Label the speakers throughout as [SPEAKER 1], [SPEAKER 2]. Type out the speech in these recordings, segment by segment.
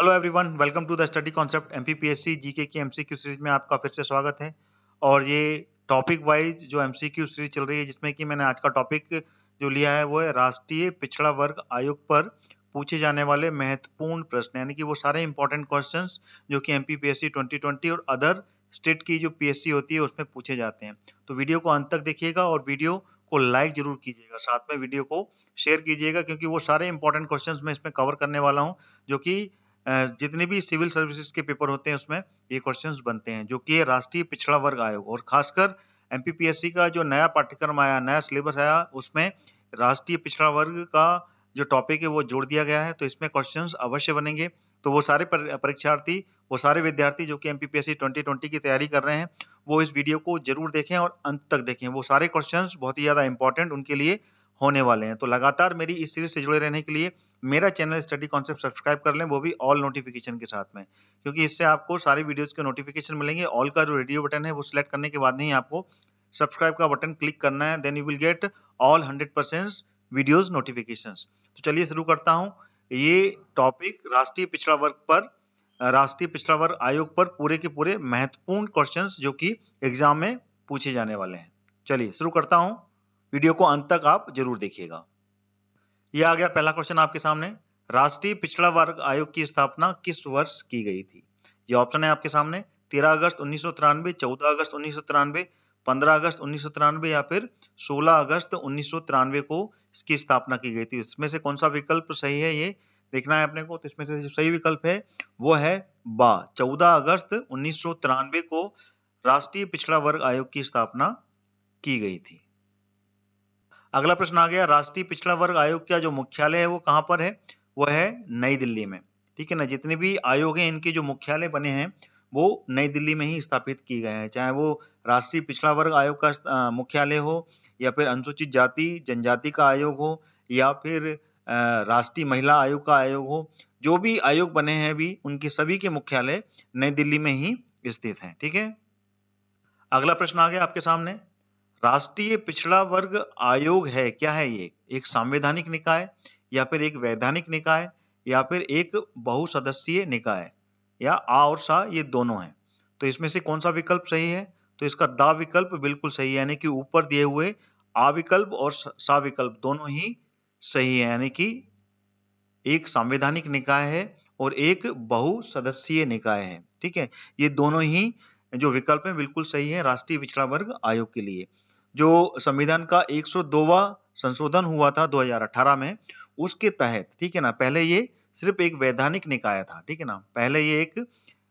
[SPEAKER 1] Hello everyone, welcome to the study concept MPPSC GK की MCQ series में आपका फिर से स्वागत है। और ये टॉपिक वाइज जो एमसीक्यू सीरीज चल रही है, जिसमें कि मैंने आज का टॉपिक जो लिया है वो है राष्ट्रीय पिछड़ा वर्ग आयोग पर पूछे जाने वाले महत्वपूर्ण प्रश्न, यानी कि वो सारे इंपॉर्टेंट क्वेश्चंस जो कि एमपीपीएससी 2020 और अदर स्टेट की जो पीएससी होती है उसमें पूछे जाते हैं। तो वीडियो को अंत तक देखिएगा और वीडियो को लाइक जरूर कीजिएगा, साथ में वीडियो को शेयर कीजिएगा, क्योंकि वो सारे इंपॉर्टेंट क्वेश्चंस मैं इसमें कवर करने वाला हूँ जो कि जितने भी सिविल सर्विसेज के पेपर होते हैं उसमें ये क्वेश्चंस बनते हैं, जो कि राष्ट्रीय पिछड़ा वर्ग आयोग और खासकर एमपीपीएससी का जो नया पाठ्यक्रम आया, नया सिलेबस आया, उसमें राष्ट्रीय पिछड़ा वर्ग का जो टॉपिक है वो जोड़ दिया गया है। तो इसमें क्वेश्चंस अवश्य बनेंगे। तो वो सारे परीक्षार्थी, वो सारे विद्यार्थी जो कि एमपीपीएससी 2020 की तैयारी कर रहे हैं, वो इस वीडियो को जरूर देखें और अंत तक देखें। वो सारे क्वेश्चंस बहुत ही ज्यादा इंपॉर्टेंट उनके लिए होने वाले हैं। तो लगातार मेरी इस सीरीज से जुड़े रहने के लिए मेरा चैनल स्टडी कॉन्सेप्ट सब्सक्राइब कर लें, वो भी ऑल नोटिफिकेशन के साथ में, क्योंकि इससे आपको सारी वीडियोस के नोटिफिकेशन मिलेंगे। ऑल का जो रेडियो बटन है वो सिलेक्ट करने के बाद नहीं आपको सब्सक्राइब का बटन क्लिक करना है, then you will get all 100% videos notifications. तो चलिए शुरू करता हूँ। ये टॉपिक राष्ट्रीय पिछड़ा वर्ग पर, राष्ट्रीय पिछड़ा वर्ग आयोग पर पूरे के पूरे महत्वपूर्ण क्वेश्चंस जो कि एग्जाम में पूछे जाने वाले हैं। चलिए शुरू करता हूँ, वीडियो को अंत तक आप जरूर देखिएगा। ये आ गया पहला क्वेश्चन आपके सामने। राष्ट्रीय पिछड़ा वर्ग आयोग की स्थापना किस वर्ष की गई थी? ये ऑप्शन है आपके सामने: 13 अगस्त 1993, 14 अगस्त 1993, 15 अगस्त 1993 या फिर 16 अगस्त 1993 को इसकी स्थापना की गई थी। इसमें से कौन सा विकल्प सही है ये देखना है अपने को। तो इसमें से जो सही विकल्प है वो है बा, 14 अगस्त 1993 को राष्ट्रीय पिछड़ा वर्ग आयोग की स्थापना की गई थी। अगला प्रश्न आ गया, राष्ट्रीय पिछड़ा वर्ग आयोग का जो मुख्यालय है वो कहाँ पर है? वो है नई दिल्ली में। ठीक है ना, जितने भी आयोग हैं इनके जो मुख्यालय बने हैं वो नई दिल्ली में ही स्थापित किए गए हैं, चाहे वो राष्ट्रीय पिछड़ा वर्ग आयोग का मुख्यालय हो, या फिर अनुसूचित जाति जनजाति का आयोग हो, या फिर राष्ट्रीय महिला आयोग का आयोग हो। जो भी आयोग बने हैं अभी, उनके सभी के मुख्यालय नई दिल्ली में ही स्थित हैं। ठीक है, अगला प्रश्न आ गया आपके सामने। राष्ट्रीय पिछड़ा वर्ग आयोग है क्या है ये? एक संवैधानिक निकाय, या फिर एक वैधानिक निकाय, या फिर एक बहुसदस्यीय निकाय, या आ और सा ये दोनों हैं? तो इसमें से कौन सा विकल्प सही है? तो इसका दा विकल्प बिल्कुल सही है, यानी कि ऊपर दिए हुए आ विकल्प और सा विकल्प दोनों ही सही है, यानी कि एक संवैधानिक निकाय है और एक बहुसदस्यीय निकाय है। ठीक है, ये दोनों ही जो विकल्प हैं बिल्कुल सही है राष्ट्रीय पिछड़ा वर्ग आयोग के लिए। जो संविधान का 102वां संशोधन हुआ था 2018 में, उसके तहत, ठीक है ना, पहले ये सिर्फ एक वैधानिक निकाय था। ठीक है ना, पहले ये एक,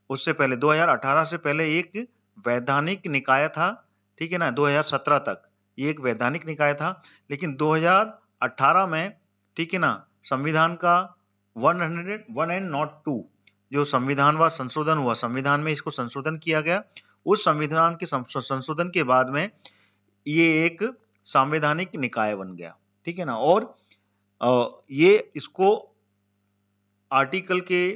[SPEAKER 1] उससे पहले 2018 से पहले एक वैधानिक निकाय था। ठीक है ना, 2017 तक ये एक वैधानिक निकाय था, लेकिन 2018 में, ठीक है ना, संविधान का 101 एंड नॉट 2 जो संविधान व संशोधन हुआ, संविधान में इसको संशोधन किया गया। उस संविधान के संशोधन के बाद में ये एक संवैधानिक निकाय बन गया। ठीक है ना, और ये इसको आर्टिकल के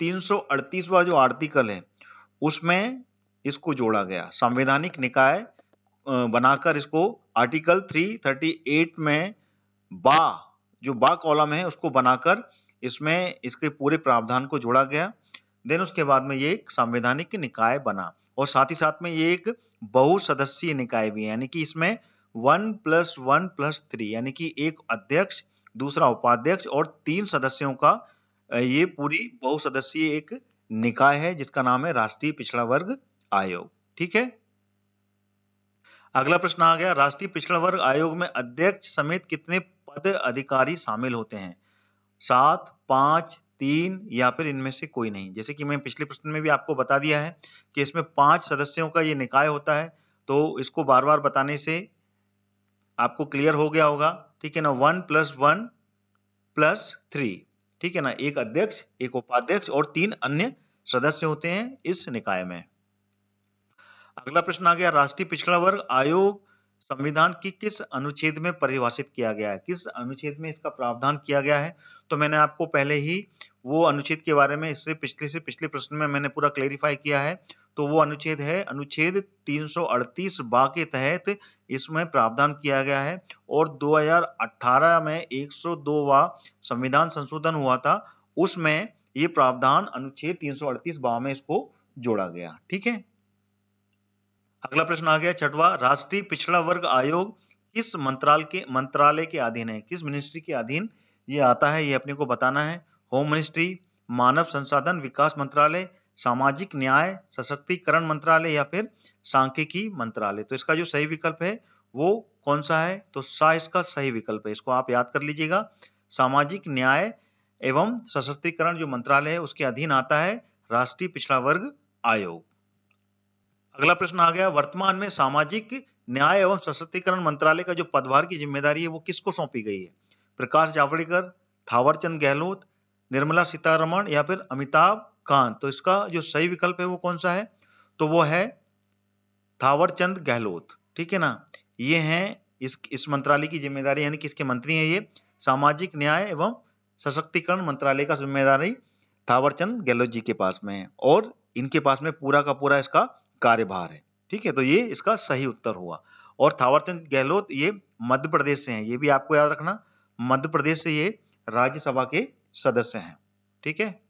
[SPEAKER 1] 338वां जो आर्टिकल है उसमें इसको जोड़ा गया, संवैधानिक निकाय बनाकर इसको आर्टिकल 338 में बा, जो बा कॉलम है उसको बनाकर इसमें इसके पूरे प्रावधान को जोड़ा गया। देन उसके बाद में ये एक संवैधानिक निकाय बना, और साथ ही साथ में ये एक बहुसदस्यीय निकाय भी है, यानी कि इसमें 1+1+3 यानी कि एक अध्यक्ष, दूसरा उपाध्यक्ष और 3 सदस्यों का ये पूरी बहुसदस्यीय एक निकाय है, जिसका नाम है राष्ट्रीय पिछड़ा वर्ग आयोग। ठीक है, अगला प्रश्न आ गया, राष्ट्रीय पिछड़ा वर्ग आयोग में अध्यक्ष समेत कितने पद अधिकारी शामिल होते हैं? 7, 5, 3 या फिर इनमें से कोई नहीं? जैसे कि मैं पिछले प्रश्न में भी आपको बता दिया है कि इसमें 5 सदस्यों का ये निकाय होता है, तो इसको बार बार बताने से आपको क्लियर हो गया होगा। ठीक है ना, 1+1+3, ठीक है ना, एक अध्यक्ष, एक उपाध्यक्ष और 3 अन्य सदस्य होते हैं इस निकाय में। अगला प्रश्न आ गया, राष्ट्रीय पिछड़ा वर्ग आयोग संविधान की किस अनुच्छेद में परिभाषित किया गया है? किस अनुच्छेद में इसका प्रावधान किया गया है? तो मैंने आपको पहले ही वो अनुच्छेद के बारे में इससे पिछले प्रश्न में मैंने पूरा क्लेरिफाई किया है। तो वो अनुच्छेद है अनुच्छेद 338 बा के तहत इसमें प्रावधान किया गया है, और 2018 में 102वां संविधान संशोधन हुआ था, उसमें ये प्रावधान अनुच्छेद 338 में इसको जोड़ा गया। ठीक है, अगला प्रश्न आ गया छठवां, राष्ट्रीय पिछड़ा वर्ग आयोग किस मंत्रालय के अधीन है, किस मिनिस्ट्री के अधीन ये आता है, ये अपने को बताना है। होम मिनिस्ट्री, मानव संसाधन विकास मंत्रालय, सामाजिक न्याय सशक्तिकरण मंत्रालय या फिर सांख्यिकी मंत्रालय। तो इसका जो सही विकल्प है वो कौन सा है, तो सा इसका सही विकल्प है, इसको आप याद कर लीजिएगा। सामाजिक न्याय एवं सशक्तिकरण जो मंत्रालय है उसके अधीन आता है राष्ट्रीय पिछड़ा वर्ग आयोग। अगला प्रश्न आ गया, वर्तमान में सामाजिक न्याय एवं सशक्तिकरण मंत्रालय का जो पदभार की जिम्मेदारी है वो किसको सौंपी गई है। प्रकाश जावड़ेकर, थावरचंद गहलोत, निर्मला सीतारमण या फिर अमिताभ कांत। तो इसका जो सही विकल्प है वो कौन सा है, तो वो है थावरचंद गहलोत। ठीक है ना, ये हैं इस मंत्रालय की जिम्मेदारी, यानी कि इसके मंत्री हैं ये, सामाजिक न्याय एवं सशक्तिकरण मंत्रालय का जिम्मेदारी थावरचंद गहलोत जी के पास में है और इनके पास में पूरा का पूरा इसका कार्यभार है। ठीक है, तो ये इसका सही उत्तर हुआ। और थावरचंद गहलोत ये मध्य प्रदेश से हैं, ये भी आपको याद रखना, मध्य प्रदेश से ये राज्यसभा के सदस्य हैं। ठीक है,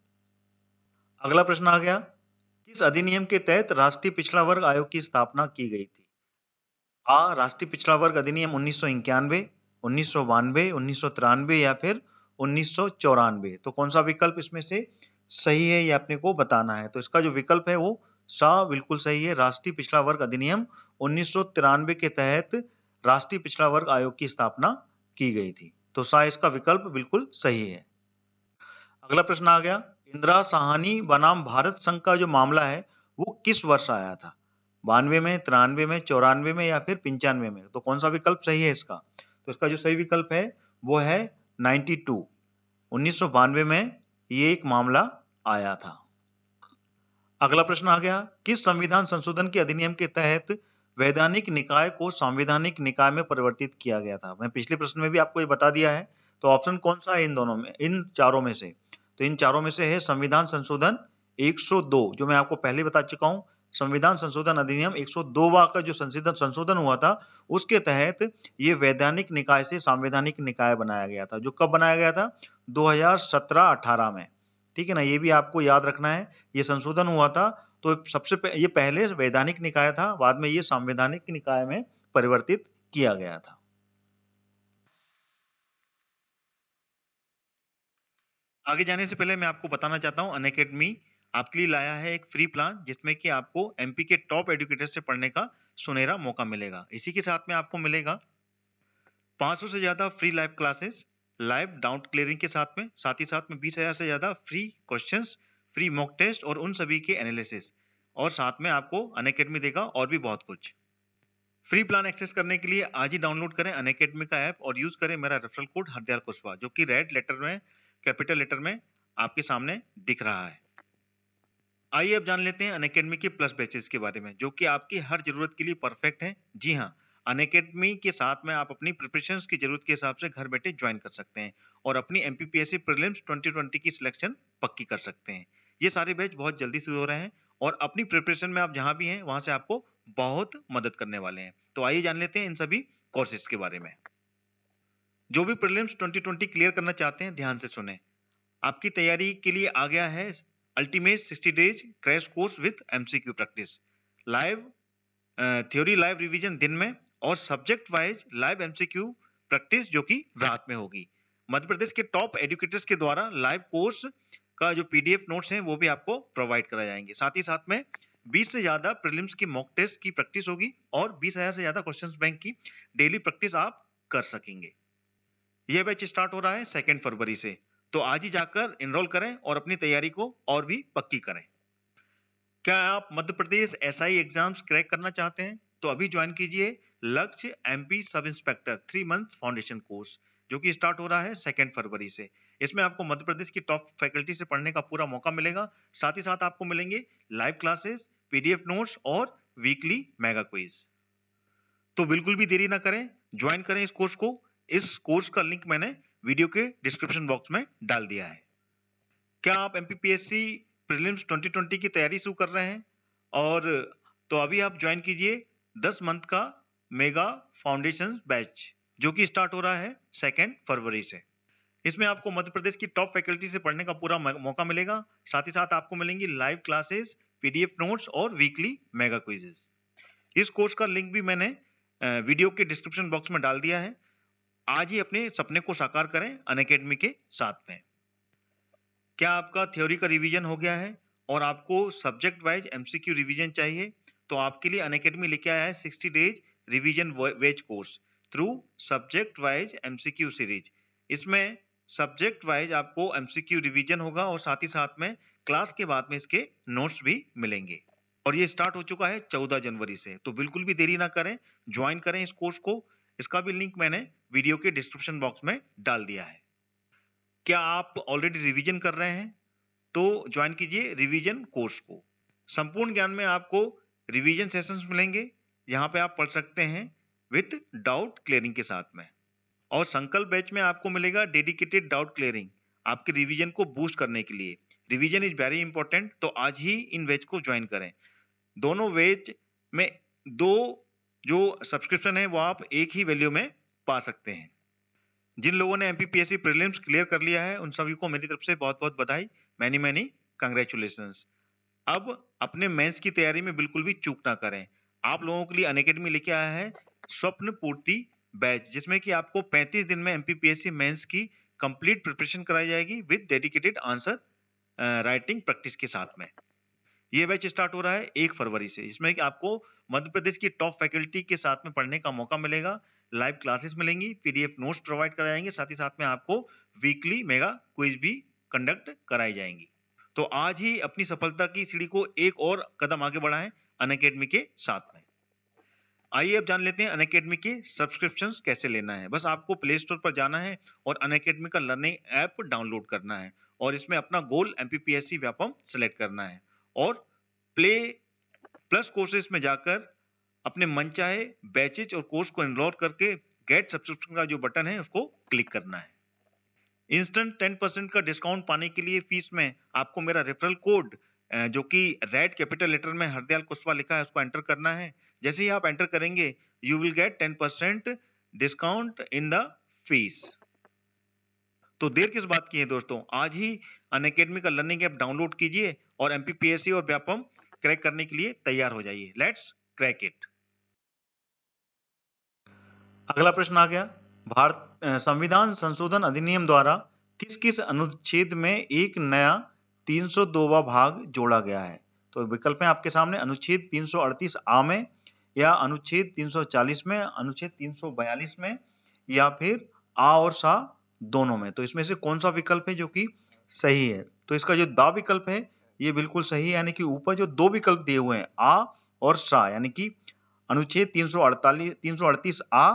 [SPEAKER 1] अगला प्रश्न आ गया, किस अधिनियम के तहत राष्ट्रीय पिछड़ा वर्ग आयोग की स्थापना की गई थी। आ राष्ट्रीय पिछड़ा वर्ग अधिनियम 1991, 1992, 1993 या फिर 1994। तो कौन सा विकल्प इसमें से सही है ये अपने को बताना है। तो इसका जो विकल्प है वो सा बिल्कुल सही है, राष्ट्रीय पिछड़ा वर्ग अधिनियम 1993 के तहत राष्ट्रीय पिछड़ा वर्ग आयोग की स्थापना की गई थी। तो सा इसका विकल्प बिल्कुल सही है। अगला प्रश्न आ गया, इंदिरा साहनी बनाम भारत संघ का जो मामला है वो किस वर्ष आया था, 92 में, 93 में, 94 में या फिर 95 में। तो कौन सा विकल्प सही है इसका, तो इसका जो सही विकल्प है वो है 92, 1992 में ये एक मामला आया था। अगला प्रश्न आ गया, किस संविधान संशोधन के अधिनियम के तहत वैधानिक निकाय को संवैधानिक निकाय में परिवर्तित किया गया था। मैं पिछले प्रश्न में भी आपको ये बता दिया है। तो ऑप्शन कौन सा है इन दोनों में, इन चारों में से, तो इन चारों में से है संविधान संशोधन 102, जो मैं आपको पहले बता चुका हूं। संविधान संशोधन अधिनियम 102वां का जो संशोधन हुआ था उसके तहत ये वैधानिक निकाय से संवैधानिक निकाय बनाया गया था, जो कब बनाया गया था, 2017-18 में। ठीक है ना, ये भी आपको याद रखना है, ये संशोधन हुआ था तो ये पहले वैधानिक निकाय था, बाद में ये संवैधानिक निकाय में परिवर्तित किया गया था। आगे जाने से पहले मैं आपको बताना चाहता हूं, अनअकैडमी आपके लिए लाया है एक फ्री प्लान जिसमें कि आपको एमपी के टॉप एजुकेटर से पढ़ने का सुनहरा मौका मिलेगा। इसी के साथ में आपको मिलेगा 500 से ज्यादा free live classes, live doubt clearing के साथ ही साथ में 20,000 से ज्यादा free questions, free mock test और उन सभी के एनालिसिस, और साथ में आपको अनअकैडमी देगा और भी बहुत कुछ। फ्री प्लान एक्सेस करने के लिए आज ही डाउनलोड करें अनअकैडमी का ऐप और यूज करें मेरा रेफरल कोड हरदयाल कुशवाहा, जो कि रेड लेटर में, कैपिटल लेटर में आपके सामने दिख रहा है। आइए अब जान लेते हैं अनअकैडमी के प्लस बैचेस के बारे में, जो कि आपकी हर जरूरत के लिए परफेक्ट है। जी हाँ, अनअकैडमी के साथ में आप अपनी प्रिपरेशंस की जरूरत के हिसाब से घर बैठे ज्वाइन कर सकते हैं और अपनी एमपीपीएससी प्रीलिम्स 2020 की सिलेक्शन पक्की कर सकते हैं। ये सारे बैच बहुत जल्दी शुरू हो रहे हैं और अपनी प्रिपरेशन में आप जहां भी हैं वहां से आपको बहुत मदद करने वाले हैं। तो आइए जान लेते हैं इन सभी कोर्सेज के बारे में। जो भी प्रीलिम्स 2020 क्लियर करना चाहते हैं ध्यान से सुने, आपकी तैयारी के लिए आ गया है ultimate 60 days crash course with MCQ practice, live theory live revision दिन में और subject wise live MCQ practice जो कि रात में होगी। मध्य प्रदेश के टॉप एजुकेटर्स के द्वारा लाइव कोर्स का जो पीडीएफ नोट्स हैं वो भी आपको प्रोवाइड कराए जाएंगे। साथ ही साथ में 20 से ज्यादा प्रीलिम्स की मॉक टेस्ट की प्रैक्टिस होगी और 20,000 से ज्यादा क्वेश्चंस बैंक की डेली प्रैक्टिस आप कर सकेंगे। यह बैच स्टार्ट हो रहा है 2 फरवरी से, तो आज ही जाकर एनरोल करें और अपनी तैयारी को और भी पक्की करें। क्या आप Madhya Pradesh SI exams crack करना चाहते हैं, तो अभी ज्वाइन कीजिए लक्ष्य MP sub inspector 3 month foundation course, जो कि स्टार्ट हो रहा है 2 फरवरी से। इसमें आपको मध्य प्रदेश की टॉप फैकल्टी से पढ़ने का पूरा मौका मिलेगा। साथ ही साथ आपको मिलेंगे लाइव क्लासेस, पीडीएफ नोट्स और वीकली मेगा क्विज। तो बिल्कुल भी देरी ना करें, ज्वाइन करें इस कोर्स को। इस कोर्स का लिंक मैंने वीडियो के डिस्क्रिप्शन बॉक्स में डाल दिया है। क्या आप एमपीपीएससी प्रीलिम्स 2020 की तैयारी शुरू कर रहे हैं, और तो अभी आप ज्वाइन कीजिए 10 मंथ का मेगा फाउंडेशन बैच, जो कि स्टार्ट हो रहा है 2 फरवरी से। इसमें आपको मध्य प्रदेश की टॉप फैकल्टी से पढ़ने का पूरा मौका मिलेगा। साथ ही साथ आपको मिलेंगी लाइव क्लासेस, पीडीएफ नोट्स और वीकली मेगा क्विजेस। इस कोर्स का लिंक भी मैंने वीडियो के डिस्क्रिप्शन बॉक्स में डाल दिया है। आज ही अपने सपने को साकार करें अनअकैडमी के साथ में। क्या आपका थ्योरी का रिवीजन हो गया है और आपको सब्जेक्ट वाइज एमसीक्यू रिवीजन चाहिए? तो आपके लिए अनअकैडमी लेके आया है 60 डेज रिवीजन वेज course through subject wise MCQ series. इसमें सब्जेक्ट वाइज आपको एमसीक्यू रिवीजन होगा और साथ ही साथ में क्लास के बाद में इसके नोट्स भी मिलेंगे। और ये स्टार्ट हो चुका है 14 जनवरी से, तो बिल्कुल भी देरी ना करें, ज्वाइन करें इस कोर्स को। इसका भी लिंक मैंने वीडियो के डिस्क्रिप्शन बॉक्स में डाल दिया है। क्या आप ऑलरेडी रिवीजन कर रहे हैं? तो ज्वाइन कीजिए रिवीजन कोर्स को। संपूर्ण ज्ञान में आपको रिवीजन सेशंस मिलेंगे, यहाँ पे आप पढ़ सकते हैं विथ डाउट क्लियरिंग के साथ में। और संकल्प बैच में आपको मिलेगा डेडिकेटेड डाउट क्लियरिंग आपके रिवीजन को बूस्ट करने के लिए। रिवीजन इज वेरी इंपॉर्टेंट, तो आज ही इन बैच को ज्वाइन करें। दोनों बैच में दो जो सब्सक्रिप्शन है वो आप एक ही वैल्यू में पा सकते हैं। जिन लोगों ने एमपीपीएससी प्रीलिम्स क्लियर कर लिया है उन सभी को मेरी तरफ से बहुत बहुत बधाई, मैनी मैनी कंग्रेचुलेशंस। अब अपने मेंस की तैयारी में बिल्कुल भी चूक ना करें। आप लोगों के लिए अनअकैडमी लेके आया है स्वप्न पूर्ति बैच, जिसमें कि आपको 35 दिन में एमपीपीएससी मेंस की कंप्लीट प्रिपरेशन कराई जाएगी with dedicated answer writing practice के साथ में। ये बैच स्टार्ट हो रहा है 1 फरवरी से। इसमें कि आपको मध्य प्रदेश की टॉप फैकल्टी के साथ में पढ़ने का मौका मिलेगा, लाइव क्लासेस मिलेंगी, पीडीएफ नोट्स प्रोवाइड कराए जाएंगे, साथ ही साथ में आपको वीकली मेगा क्विज भी कंडक्ट कराई जाएंगी। तो आज ही अपनी सफलता की सीढ़ी को एक और कदम आगे बढ़ाएं अनअकैडमी के साथ में। आइए अब जान लेते हैं अनअकैडमी के सब्सक्रिप्शंस कैसे लेना है। बस आपको प्ले स्टोर पर जाना है और अनअकैडमी का लर्निंग ऐप डाउनलोड करना है और इसमें अपना गोल एमपीपीएससी व्यापम सेलेक्ट करना है और प्ले प्लस कोर्सेज में जाकर अपने मनचाहे बैचेज और कोर्स को एनरोल करके गेट सब्सक्रिप्शन का जो बटन है उसको क्लिक करना है। इंस्टेंट 10% का डिस्काउंट पाने के लिए फीस में आपको मेरा रेफरल कोड जो कि रेड कैपिटल लेटर में हरदयाल कुशवाहा लिखा है उसको एंटर करना है। जैसे ही आप एंटर करेंगे you will gate 10% discount in the fees. तो देर किस बात की है दोस्तों, आज ही अनअकैडमी का लर्निंग ऐप डाउनलोड कीजिए और एमपीपीएससी और व्यापम क्रैक करने के लिए तैयार हो जाइए। Let's crack it. अगला प्रश्न आ गया, भारत संविधान संशोधन अधिनियम द्वारा किस किस अनुच्छेद में एक नया 302वां भाग जोड़ा गया है? तो विकल्प है आपके सामने, अनुच्छेद 338 आ में, या अनुच्छेद 340 में, अनुच्छेद 342 में, या फिर आ और सा दोनों में। तो इसमें से कौन सा विकल्प है जो कि सही है? तो इसका जो दा विकल्प है ये बिल्कुल सही है, यानी कि ऊपर जो दो विकल्प दिए हुए हैं आ और सा, यानी कि अनुच्छेद 338 आ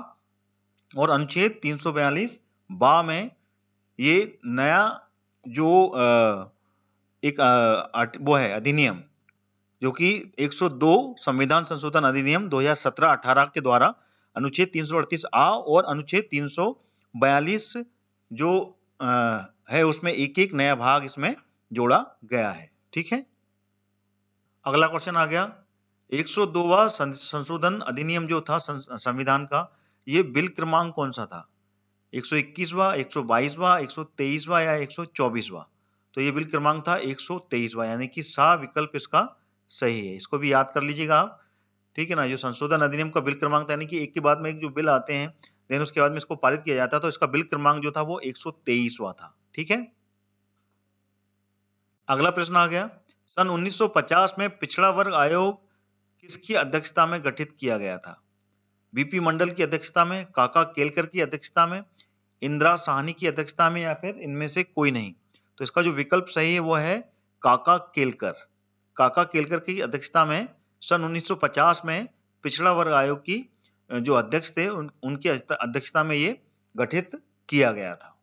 [SPEAKER 1] और अनुच्छेद 342 बा में ये नया जो वो है अधिनियम जो कि 102 संविधान संशोधन अधिनियम 2017-18 के द्वारा अनुच्छेद 338 आ और अनुच्छेद 342 जो है उसमें एक एक नया भाग इसमें जोड़ा गया है। ठीक है, अगला क्वेश्चन आ गया, 102वां संशोधन अधिनियम जो था संविधान का, ये बिल क्रमांक कौन सा था? 121वां, 122वां, 123वां या 124वां? तो ये बिल क्रमांक था 123वां, यानी कि सा विकल्प इसका सही है। इसको भी याद कर लीजिएगा आप, ठीक है ना। जो संशोधन अधिनियम का बिल क्रमांक था, यानी कि एक के बाद में एक जो बिल आते हैं देन उसके बाद में इसको पारित किया जाता है, तो इसका बिल क्रमांक जो था वो 123वां था। ठीक है, अगला प्रश्न आ गया, सन 1950 में पिछड़ा वर्ग आयोग किसकी अध्यक्षता में गठित किया गया था? बीपी मंडल की अध्यक्षता में, काका केलकर की अध्यक्षता में, इंदिरा साहनी की अध्यक्षता में, या फिर इनमें से कोई नहीं? तो इसका जो विकल्प सही है वो है काका केलकर। काका केलकर की अध्यक्षता में सन 1950 में पिछड़ा वर्ग आयोग की जो अध्यक्ष थे उनकी अध्यक्षता में ये गठित किया गया था।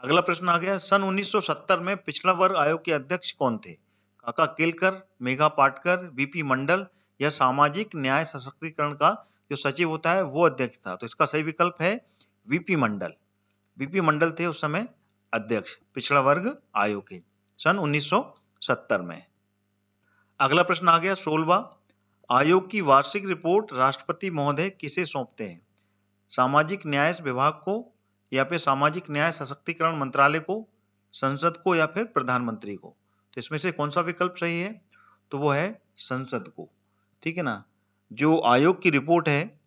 [SPEAKER 1] अगला प्रश्न आ गया, सन 1970 में पिछड़ा वर्ग आयोग के अध्यक्ष कौन थे? काका केलकर, मेघा पाटकर, बीपी मंडल, या सामाजिक न्याय सशक्तिकरण का जो सचिव होता है वो अध्यक्ष था? तो इसका सही विकल्प है वीपी मंडल। वीपी मंडल थे उस समय अध्यक्ष पिछड़ा वर्ग आयोग के सन 1970 में। अगला प्रश्न आ गया 16वां, आयोग की वार्षिक रिपोर्ट राष्ट्रपति महोदय किसे सौंपते हैं? सामाजिक न्याय विभाग को, या फिर सामाजिक न्याय सशक्तिकरण मंत्रालय को, संसद को, या फिर प्रधानमंत्री को? तो इसमें से कौन सा विकल्प सही है? तो वो है संसद को। ठीक है ना। जो आयोग की रिपोर्ट है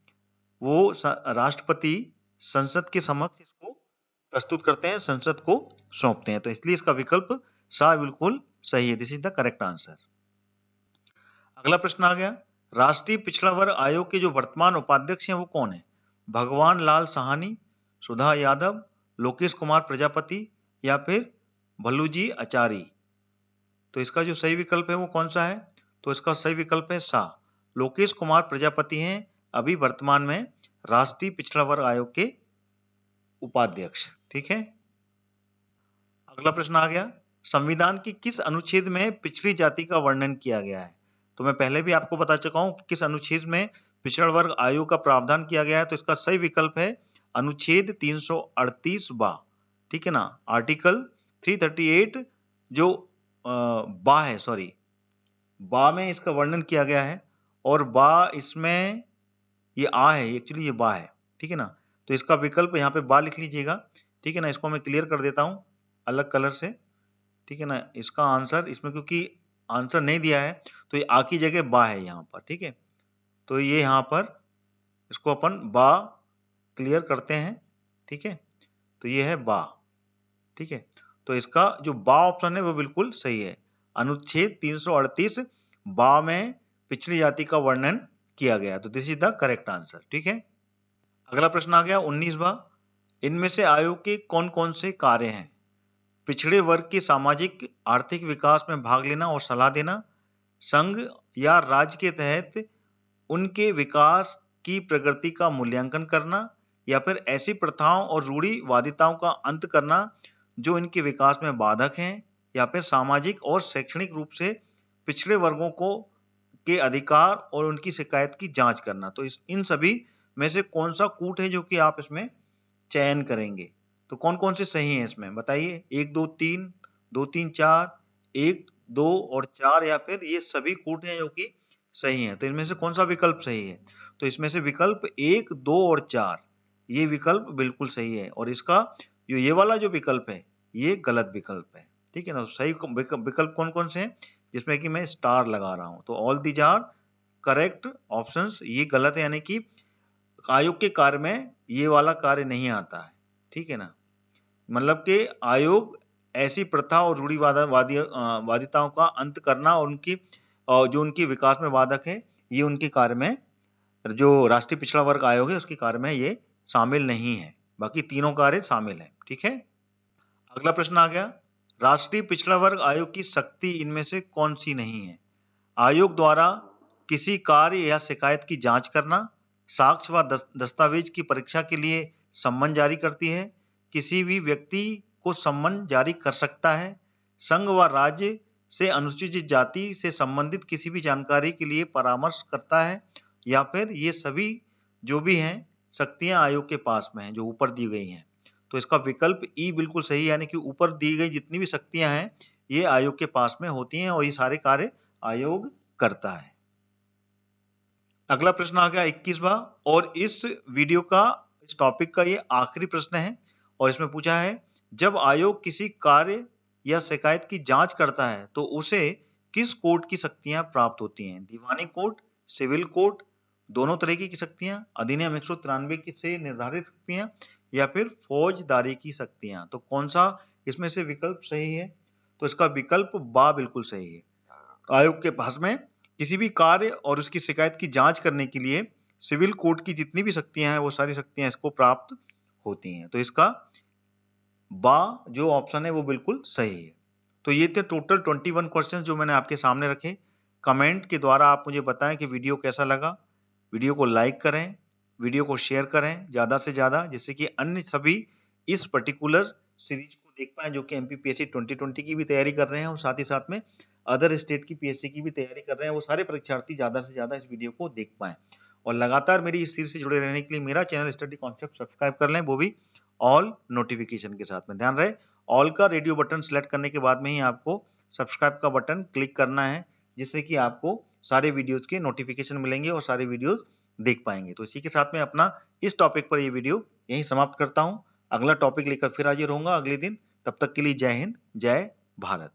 [SPEAKER 1] वो राष्ट्रपति संसद के समक्ष इसको प्रस्तुत करते हैं, संसद को सौंपते हैं। तो इसलिए इसका विकल्प सा बिल्कुल सही है। This is the correct answer. अगला प्रश्न आ गया, राष्ट्रीय पिछड़ा वर्ग आयोग के जो वर्तमान उपाध्यक्ष हैं वो कौन है? भगवान लाल सहानी, सुधा यादव, लोकेश कुमार प्रजापति, या फिर भल्लूजी आचार्य? तो इसका जो सही विकल्प है वो कौन सा है? तो इसका सही विकल्प है सा, लोकेश कुमार प्रजापति हैं अभी वर्तमान में राष्ट्रीय पिछड़ा वर्ग आयोग के उपाध्यक्ष। ठीक है। अगला प्रश्न आ गया, संविधान की किस अनुच्छेद में पिछड़ी जाति का वर्णन किया गया है? तो मैं पहले भी आपको बता चुका हूं कि किस अनुच्छेद में पिछड़ा वर्ग आयोग का प्रावधान किया गया है। तो इसका सही विकल्प है अनुच्छेद 338 बा। ठीक है ना। आर्टिकल 338 जो बा है, सॉरी, बा में इसका वर्णन किया गया है, और बा इसमें ये आ है, एक्चुअली ये बा है। ठीक है ना। तो इसका विकल्प यहाँ पे बा लिख लीजिएगा। ठीक है ना। इसको मैं क्लियर कर देता हूँ अलग कलर से। ठीक है ना। इसका आंसर इसमें क्योंकि आंसर नहीं दिया है तो ये आ की जगह बा है यहाँ पर। ठीक है। तो ये यहाँ पर इसको अपन बा क्लियर करते हैं। ठीक है। तो ये है बा। ठीक है। तो इसका जो बा ऑप्शन है वो बिल्कुल सही है। अनुच्छेद 338 बा में पिछड़ी जाति का वर्णन किया गया। तो this is the correct answer. ठीक है। अगला प्रश्न आ गया 19वां, इनमें से आयोग के कौन कौन से कार्य हैं? पिछड़े वर्ग के सामाजिक आर्थिक विकास में भाग लेना और सलाह देना, संघ या राज्य के तहत उनके विकास की प्रगति का मूल्यांकन करना, या फिर ऐसी प्रथाओं और रूढ़िवादिताओं का अंत करना जो इनके विकास में बाधक हैं, या फिर सामाजिक और शैक्षणिक रूप से पिछड़े वर्गों को के अधिकार और उनकी शिकायत की जांच करना। तो इन सभी में से कौन सा कूट है जो कि आप इसमें चयन करेंगे? तो कौन कौन से सही हैं इसमें बताइए? 1 2 3, 2 3 4, 1 2 और 4, या फिर ये सभी कूट हैं जो कि सही हैं? तो इनमें से कौन सा विकल्प सही है? तो इसमें से विकल्प 1 2 और 4 ये विकल्प बिल्कुल सही है, और इसका जो ये वाला जो विकल्प है ये गलत विकल्प है। ठीक है ना। सही विकल्प कौन कौन से हैं जिसमें कि मैं स्टार लगा रहा हूं? तो all these are correct options, ये गलत है, यानी कि आयोग के कार्य में ये वाला कार्य नहीं आता है। ठीक है ना। मतलब कि आयोग ऐसी प्रथा और रूढ़िवादिताओं का अंत करना और उनकी जो उनके विकास में बाधक है ये उनके कार्य में, जो राष्ट्रीय पिछड़ा वर्ग आयोग है उसके कार्य में ये शामिल नहीं है। बाकी तीनों कार्य शामिल है। ठीक है। अगला प्रश्न आ गया, राष्ट्रीय पिछड़ा वर्ग आयोग की शक्ति इनमें से कौन सी नहीं है? आयोग द्वारा किसी कार्य या शिकायत की जांच करना, साक्ष्य व दस्तावेज की परीक्षा के लिए सम्मन जारी करती है, किसी भी व्यक्ति को सम्मन जारी कर सकता है, संघ व राज्य से अनुसूचित जाति से संबंधित किसी भी जानकारी के लिए परामर्श करता है, या फिर ये सभी जो भी हैं शक्तियां आयोग के पास में हैं जो ऊपर दी गई हैं। तो इसका विकल्प ई बिल्कुल सही है, यानी कि ऊपर दी गई जितनी भी शक्तियां हैं ये आयोग के पास में होती हैं और ये सारे कार्य आयोग करता है। अगला प्रश्न आ गया 21वां, और इस वीडियो का, इस टॉपिक का ये आखिरी प्रश्न है, और इसमें पूछा है, जब आयोग किसी कार्य या शिकायत की जांच करता है तो उसे किस कोर्ट की शक्तियां प्राप्त होती हैं? दीवानी कोर्ट, सिविल कोर्ट, दोनों तरीके की शक्तियां, अधिनियम 193 से निर्धारित शक्तियां, या फिर फौजदारी की शक्तियां? तो कौन सा इसमें से विकल्प सही है? तो इसका विकल्प बा बिल्कुल सही है। आयोग के पास में किसी भी कार्य और उसकी शिकायत की जांच करने के लिए सिविल कोर्ट की जितनी भी शक्तियां हैं वो सारी शक्तियां इसको प्राप्त होती हैं। तो इसका बा जो ऑप्शन है वो बिल्कुल सही है। तो ये थे टोटल 21 क्वेश्चंस जो मैंने आपके सामने रखे। कमेंट के द्वारा आप मुझे बताएं कि वीडियो कैसा लगा। वीडियो को लाइक करें, वीडियो को शेयर करें ज़्यादा से ज़्यादा, जिससे कि अन्य सभी इस पर्टिकुलर सीरीज को देख पाएं जो कि एमपीपीएससी 2020 की भी तैयारी कर रहे हैं और साथ ही साथ में अदर स्टेट की पीएससी की भी तैयारी कर रहे हैं। वो सारे परीक्षार्थी ज़्यादा से ज़्यादा इस वीडियो को देख पाएं, और लगातार मेरी इस सीरीज से जुड़े रहने के लिए मेरा चैनल स्टडी कॉन्सेप्ट सब्सक्राइब कर लें, वो भी ऑल नोटिफिकेशन के साथ में। ध्यान रहे ऑल का रेडियो बटन सेलेक्ट करने के बाद में ही आपको सब्सक्राइब का बटन क्लिक करना है, जिससे कि आपको सारे वीडियोज के नोटिफिकेशन मिलेंगे और सारे वीडियोज देख पाएंगे। तो इसी के साथ में अपना इस टॉपिक पर ये वीडियो यहीं समाप्त करता हूं। अगला टॉपिक लेकर फिर हाजिर होऊंगा अगले दिन। तब तक के लिए जय हिंद, जय भारत।